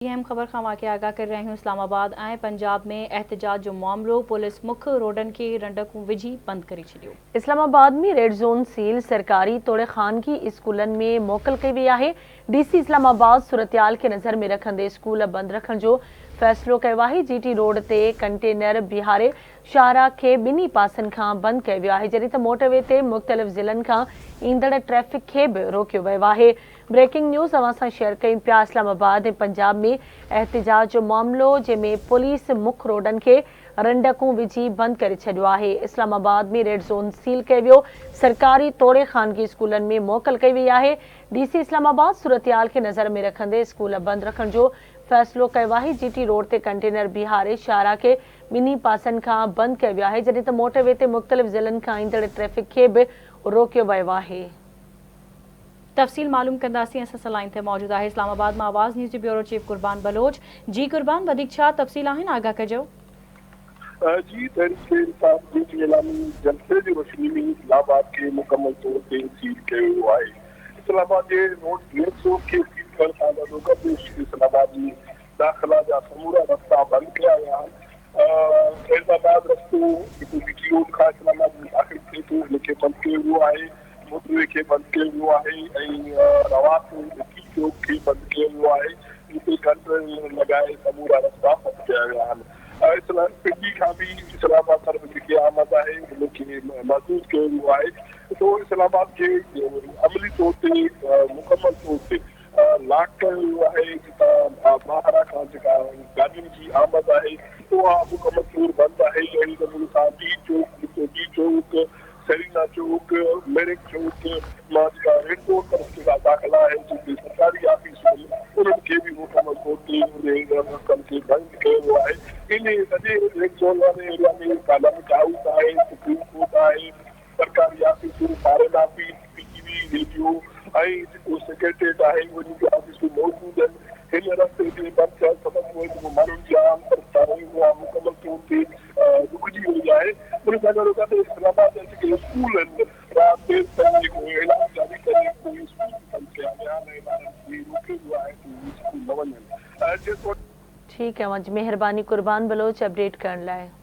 अहम ख़बर खां वाक़े आगाह कर रही हूँ। इस्लामाबाद ऐं पंजाब में एहतजाज जो मामलो पुलिस मुख रोडन के रंडकूं विझी बंद करे छॾियो। इस्लामाबाद में रेड जोन सील सरकारी तोड़े ख़ानगी स्कूलन में मोकल कई वई आहे। डीसी इस्लामाबाद सूरतयाल के नज़र में रखंदे स्कूल बंद रखण जो फ़ैसिलो कयो आहे। जीटी रोड ते कंटेनर बिहारे शाहरा के ॿिन्ही पासनि खां बंद कयो वियो आहे, जॾहिं त मोटरवे ते मुख़्तलिफ़ ज़िलनि खां ईंदड़ ट्रैफ़िक खे बि रोकियो वियो आहे। ब्रेकिंग न्यूज़ अवां सां शेयर कयूं पिया। इस्लामाबाद ऐं पंजाब में एहतजाज जो मामलो जंहिंमें पुलिस मुख रोडन के रंडकूं विझी बंद करे छॾियो आहे। इस्लामाबाद में रेड ज़ोन सील कयो वियो। सरकारी तोड़े ख़ानगी स्कूलन में मोकल कई वई आहे। डीसी इस्लामाबाद सूरतयाल के नज़र में रखंदे स्कूल बंद रखण जो फ़ैसिलो कयो आहे। जीटी रोड ते कंटेनर बिहारे शाहरा के ॿिन्ही पासनि खां बंद कयो वियो आहे, जॾहिं त मोटरवे ते मुख़्तलिफ़ ज़िलनि खां ईंदड़ ट्रैफ़िक खे बि रोकियो वियो आहे। तफ़सील मालूम कंदासीं। असां सां लाइन ते मौजूद आहे इस्लामाबाद में आवाज़ न्यूज़ जो ब्यूरो चीफ कुर्बान बलोच। जी कुर्बान, वधीक छा तफ़सील आहिनि, आगाह कजो। जी तहरीक इंसाफ जी एलामी जलसे जी रोशनी में इस्लामाबाद के मुकम्मल तौर ते सील कयो वियो आहे। इस्लामाबाद जे रोड के सील करण सां गॾोगॾु इस्लामाबाद में दाख़िला जा समूरा रस्ता बंद कया विया आहिनि। फैज़ाबाद रस्तो जेको जीटी रोड खां इस्लामाबाद में दाख़िल थिए थो, हिनखे बंदि कयो वियो आहे। मोटरवे खे बंदि कयो वियो आहे ऐं रवात टी चौक खे बंदि कयो वियो आहे, जिते कंटेनर लॻाए समूरा रस्ता बंदि कया विया आहिनि। पिंडी खां बि इस्लामाबाद तरफ़ जेकी आमद आहे हुनखे महसूस कयो वियो आहे। तो इस्लामाबाद खे अमली तौर ते मुकम्मल तौर ते लॉक कयो वियो आहे। जितां ॿाहिरां खां जेका गाॾियुनि जी आमद आहे उहा मुकम्मल तौर बंदि आहे। अहिड़ी नमूने सां डी चौक, सरीना चौक, मेरिक चौक मां जेका रेड जोन तरफ़ जेका दाख़िला आहे जिते सरकारी ऑफिस उन्हनि खे बि मुकम्मल तौर ते रस्तनि खे बंदि कयो वियो आहे। इन सॼे रेड जोन वारे एरिया में पार्लियामेंट हाउस आहे, सुप्रीम कोर्ट आहे, सरकारी ऑफिसूं, फॉरेन ऑफिस, पीटीवी, रेडियो ऐं जेको सेक्रेटरीट आहे उन्हनि जूं ऑफिसूं मौजूदु आहिनि। हिन रस्ते ते बंदि थियण सबबि उहे जेको माण्हुनि जी आम रस्ता आहे उहा मुकम्मल तौर ते रुकिजी वई आहे। उन सां गॾोगॾु इस्लामाबाद जा जेके स्कूल आहिनि राति देर ताईं जेको ऐलान जारी करे उहे स्कूल बंदि कया विया आहिनि ऐं ॿारनि खे रोकियो वियो आहे त उहे स्कूल न वञनि। ठीक है, मुझ मेहरबानी कुर्बान बलोच अपडेट करण लाइ।